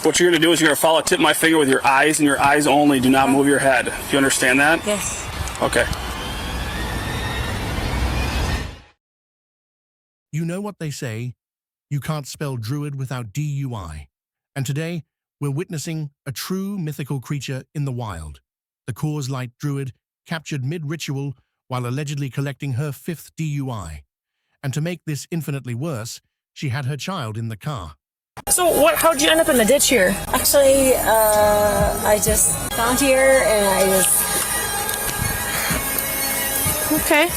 What you're going to do is you're going to follow tip my finger with your eyes and your eyes only. Do not move your head. Do you understand that? Yes. Okay. You know what they say, you can't spell druid without DUI. And today, we're witnessing a true mythical creature in the wild. The Coors Light druid captured mid-ritual while allegedly collecting her 5th DUI. And to make this infinitely worse, she had her child in the car. So how'd you end up in the ditch here? Actually, I just found here and I was... Okay.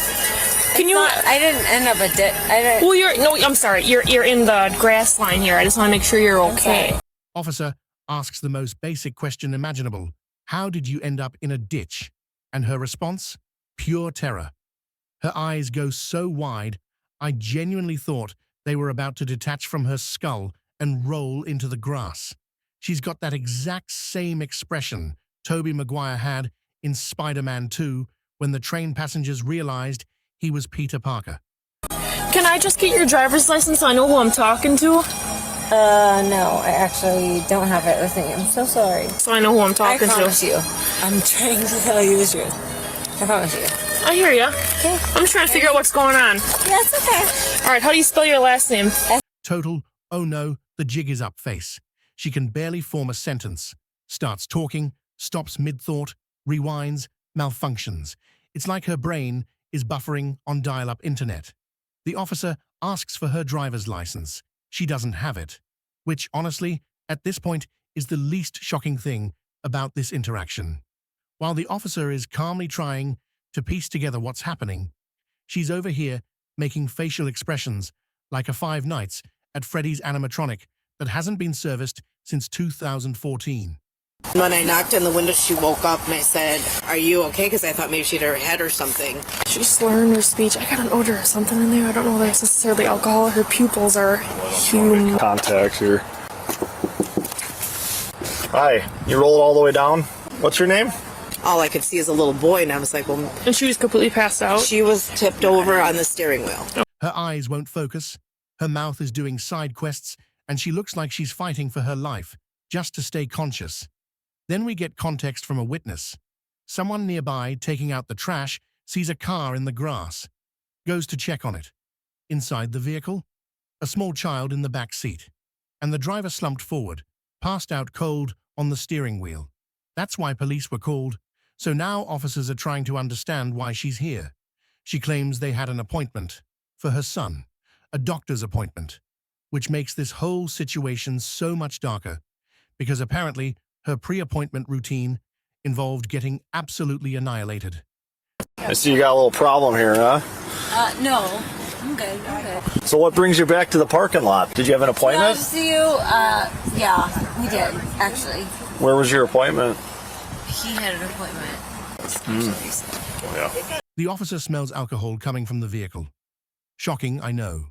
I didn't end up a ditch. Well, I'm sorry. You're in the grass line here. I just want to make sure you're okay. Officer asks the most basic question imaginable. How did you end up in a ditch? And her response? Pure terror. Her eyes go so wide, I genuinely thought they were about to detach from her skull and roll into the grass. She's got that exact same expression Tobey Maguire had in Spider-Man 2 when the train passengers realized he was Peter Parker. Can I just get your driver's license so I know who I'm talking to? No, I actually don't have it with me. I'm so sorry. So I know who I'm talking to. I promise you. I'm trying to tell you the truth. I promise you. I hear ya. Okay. I'm just trying to figure out what's going on. Yeah, it's okay. All right, how do you spell your last name? Total, oh no, the jig is up face. She can barely form a sentence. Starts talking, stops mid-thought, rewinds, malfunctions. It's like her brain is buffering on dial-up internet. The officer asks for her driver's license. She doesn't have it, which honestly, at this point, is the least shocking thing about this interaction. While the officer is calmly trying to piece together what's happening, she's over here making facial expressions like a Five Nights at Freddy's animatronic that hasn't been serviced since 2014. When I knocked on the window, she woke up and I said, "Are you okay?" Because I thought maybe she hit her head or something. She's slurring her speech. I got an odor or something in there. I don't know if that's necessarily alcohol. Her pupils are huge. Contacts here. Hi, you roll it all the way down. What's your name? All I could see is a little boy, and I was like, well... And she was completely passed out? She was tipped over on the steering wheel. Her eyes won't focus, her mouth is doing side quests, and she looks like she's fighting for her life, just to stay conscious. Then we get context from a witness. Someone nearby taking out the trash sees a car in the grass, goes to check on it. Inside the vehicle, a small child in the back seat, and the driver slumped forward, passed out cold on the steering wheel. That's why police were called. So now officers are trying to understand why she's here. She claims they had an appointment for her son, a doctor's appointment, which makes this whole situation so much darker, because apparently her pre-appointment routine involved getting absolutely annihilated. I see you got a little problem here, huh? No. I'm good. So what brings you back to the parking lot? Did you have an appointment? To see you, yeah, we did, actually. Where was your appointment? He had an appointment. Yeah. The officer smells alcohol coming from the vehicle. Shocking, I know.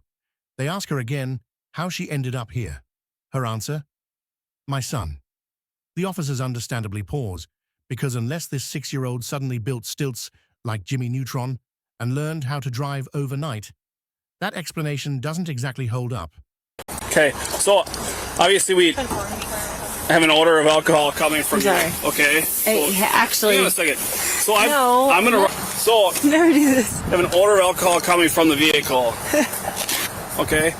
They ask her again how she ended up here. Her answer? My son. The officers understandably pause, because unless this 6-year-old suddenly built stilts like Jimmy Neutron and learned how to drive overnight, that explanation doesn't exactly hold up. Okay, so obviously we have an odor of alcohol coming from you. Okay. Actually... Hang on a second. So No. I'm gonna... So... Never do this. I have an odor of alcohol coming from the vehicle. Okay.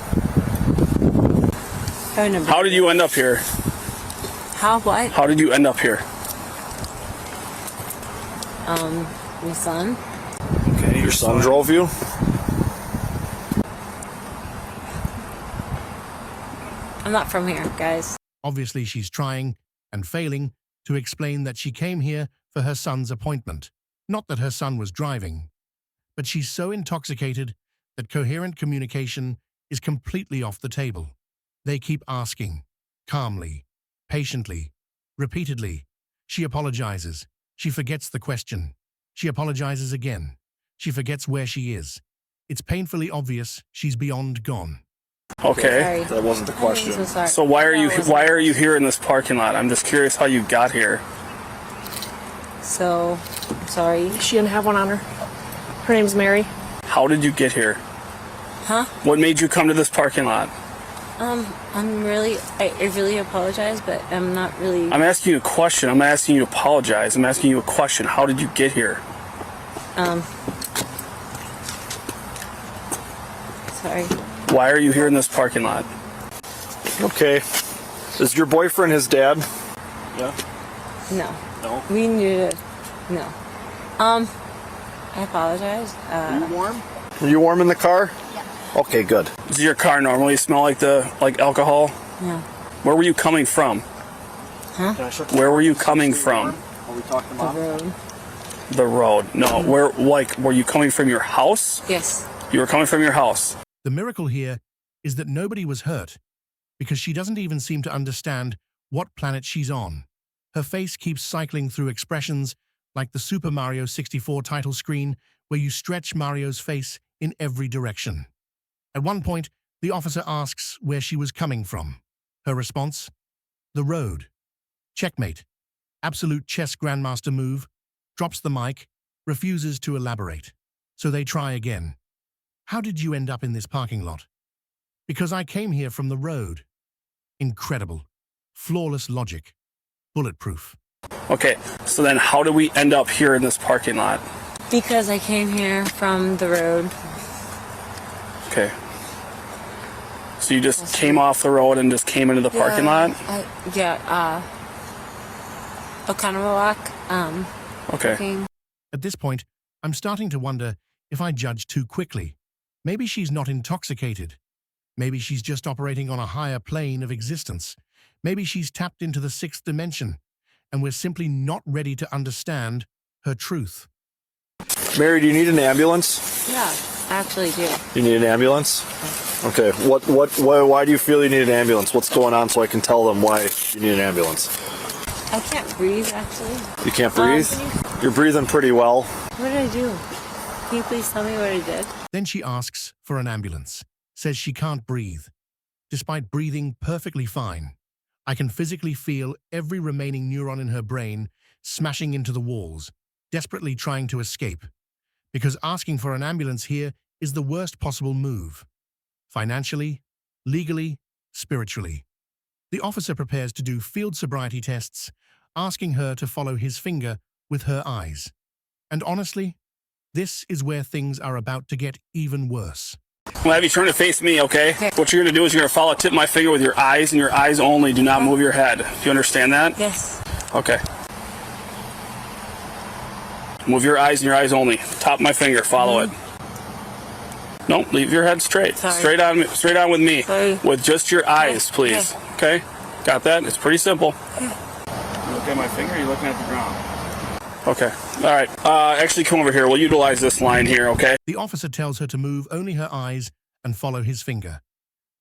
How did you end up here? How what? How did you end up here? My son. Okay, Your son drove you? I'm not from here, guys. Obviously, she's trying and failing to explain that she came here for her son's appointment, not that her son was driving. But she's so intoxicated that coherent communication is completely off the table. They keep asking, calmly, patiently, repeatedly. She apologizes. She forgets the question. She apologizes again. She forgets where she is. It's painfully obvious she's beyond gone. Okay. Sorry. That wasn't the question. I'm so sorry. So why are you here in this parking lot? I'm just curious how you got here. So, sorry. She didn't have one on her. Her name's Mary. How did you get here? Huh? What made you come to this parking lot? I'm really, I really apologize, but I'm not really. I'm asking you a question. I'm not asking you to apologize. I'm asking you a question. How did you get here? Sorry. Why are you here in this parking lot? Okay. Is your boyfriend his dad? Yeah. No. No. We knew it. No. I apologize. Are you warm? Are you warm in the car? Yeah. Okay, good. Does your car normally smell like alcohol? No. Where were you coming from? Huh? Where were you coming from? Are we talking The about? road. The road. No. Were you coming from your house? Yes. You were coming from your house. The miracle here is that nobody was hurt, because she doesn't even seem to understand what planet she's on. Her face keeps cycling through expressions like the Super Mario 64 title screen, where you stretch Mario's face in every direction. At one point, the officer asks where she was coming from. Her response? The road. Checkmate. Absolute chess grandmaster move. Drops the mic, refuses to elaborate. So they try again. How did you end up in this parking lot? Because I came here from the road. Incredible. Flawless logic. Bulletproof. Okay, so then how do we end up here in this parking lot? Because I came here from the road. Okay. So you just came off the road and just came into the parking lot? A kind of a walk. Okay. Came. At this point, I'm starting to wonder if I judge too quickly. Maybe she's not intoxicated. Maybe she's just operating on a higher plane of existence. Maybe she's tapped into the sixth dimension, and we're simply not ready to understand her truth. Mary, do you need an ambulance? Yeah, I actually do. You need an ambulance? Okay. Why do you feel you need an ambulance? What's going on so I can tell them why you need an ambulance? I can't breathe, actually. You can't breathe? You're breathing pretty well. What did I do? Can you please tell me what I did? Then she asks for an ambulance, says she can't breathe. Despite breathing perfectly fine, I can physically feel every remaining neuron in her brain smashing into the walls, desperately trying to escape. Because asking for an ambulance here is the worst possible move. Financially, legally, spiritually. The officer prepares to do field sobriety tests, asking her to follow his finger with her eyes. And honestly, this is where things are about to get even worse. I'll have you turn to face me, okay? What you're going to do is you're going to follow tip my finger with your eyes and your eyes only. Do not move your head. Do you understand that? Yes. Okay. Move your eyes and your eyes only. Top my finger. Follow it. No, leave your head straight. Sorry. Straight on with me. Sorry. With just your eyes, please. Okay? Got that? It's pretty simple. You look at my finger, you're looking at the ground. Okay. All right. Actually, come over here. We'll utilize this line here, okay? The officer tells her to move only her eyes and follow his finger.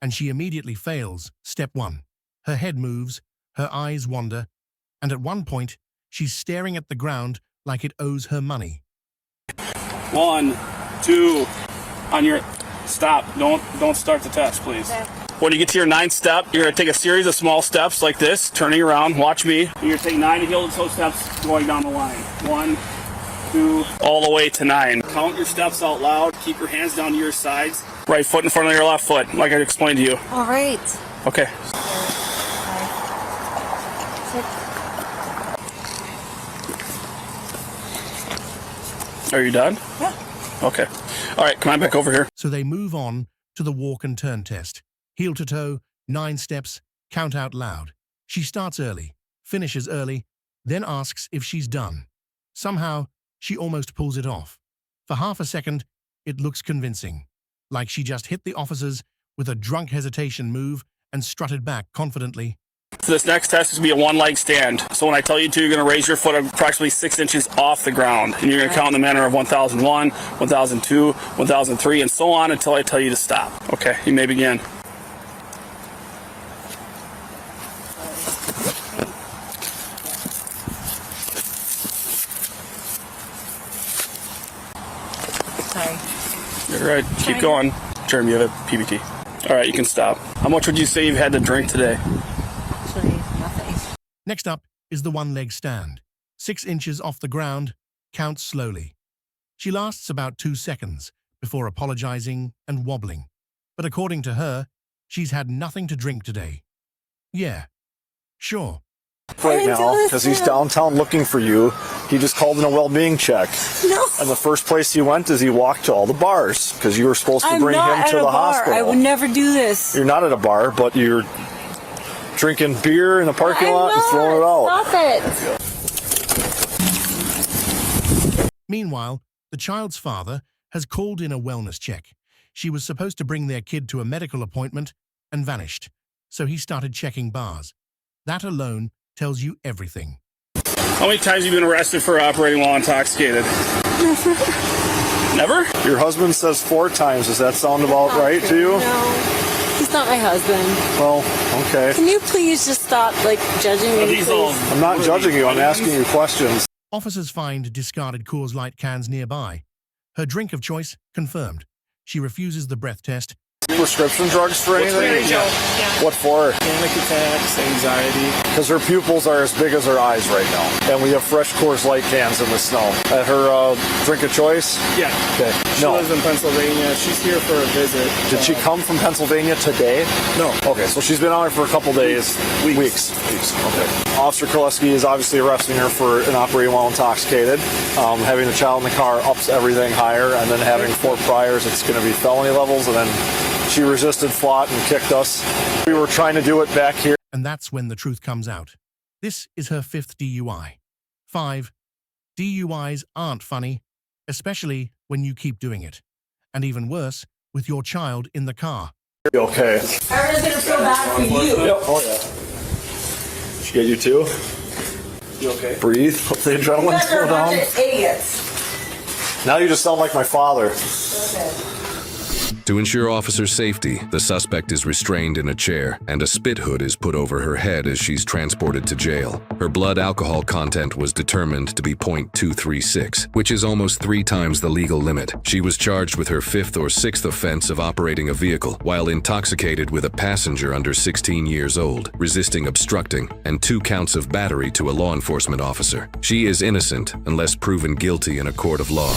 And she immediately fails. Step 1. Her head moves, her eyes wander, and at one point, she's staring at the ground like it owes her money. 1, 2, on your... Stop. Don't start the test, please. Okay. When you get to your 9th step, you're going to take a series of small steps like this, turning around. Watch me. You're going to take 9 heel-to-toe steps going down the line. 1, 2, all the way to 9. Count your steps out loud. Keep your hands down to your sides. Right foot in front of your left foot, like I explained to you. All right. Okay. 6. Are you done? Yeah. Okay. All right, come on back over here. So they move on to the walk and turn test. Heel to toe, 9 steps, count out loud. She starts early, finishes early, then asks if she's done. Somehow, she almost pulls it off. For half a second, it looks convincing, like she just hit the officers with a drunk hesitation move and strutted back confidently. So this next test is going to be a 1-leg stand. So when I tell you to, you're going to raise your foot approximately 6 inches off the ground. And you're going to count in the manner of 1001, 1002, 1003, and so on until I tell you to stop. Okay, you may begin. Sorry. You're right. Keep going. Jeremy, you have a PBT. All right, you can stop. How much would you say you've had to drink today? Actually, nothing. Next up is the 1-leg stand. 6 inches off the ground, counts slowly. She lasts about 2 seconds before apologizing and wobbling. But according to her, She's had nothing to drink today. Yeah, sure. Right now, because he's downtown looking for you. He just called in a well-being check. No. And the first place he went is he walked to all the bars because you were supposed to bring him to the hospital. I would never do this. You're not at a bar, but you're drinking beer in the parking lot and throwing it out. Stop it. Meanwhile, the child's father has called in a wellness check. She was supposed to bring their kid to a medical appointment and vanished, so he started checking bars. That alone tells you everything. How many times have you been arrested for operating while intoxicated? Never? Your husband says 4 times. Does that sound about right to you? No, he's not my husband. Well, okay. Can you please just stop, judging me, These all- please? I'm not judging you. I'm asking you questions. Officers find discarded Coors Light cans nearby. Her drink of choice confirmed. She refuses the breath test. Prescription drugs for anything? What for? Panic attacks, anxiety. Because her pupils are as big as her eyes right now. And we have fresh Coors Light cans in the snow. At her drink of choice? Yeah. Okay. She lives in Pennsylvania. She's here for a visit. Did she come from Pennsylvania today? No. Okay, so she's been out here for a couple days. Weeks. Okay. Officer Koleski is obviously arresting her for an operating while intoxicated. Having the child in the car ups everything higher, and then having 4 priors, it's going to be felony levels, and then she resisted, fought, and kicked us. We were trying to do it back here. And that's when the truth comes out. This is her 5th DUI. 5. DUIs aren't funny, especially when you keep doing it. And even worse, with your child in the car. Okay. I was going to feel bad for you. Yep. Oh, yeah. Did she get you too? You okay? Breathe. Let the adrenaline slow down. Idiots. Now you just sound like my father. To ensure officer safety, the suspect is restrained in a chair and a spit hood is put over her head as she's transported to jail. Her blood alcohol content was determined to be .236, which is almost 3 times the legal limit. She was charged with her 5th or 6th offense of operating a vehicle while intoxicated with a passenger under 16 years old, resisting obstructing, and 2 counts of battery to a law enforcement officer. She is innocent unless proven guilty in a court of law.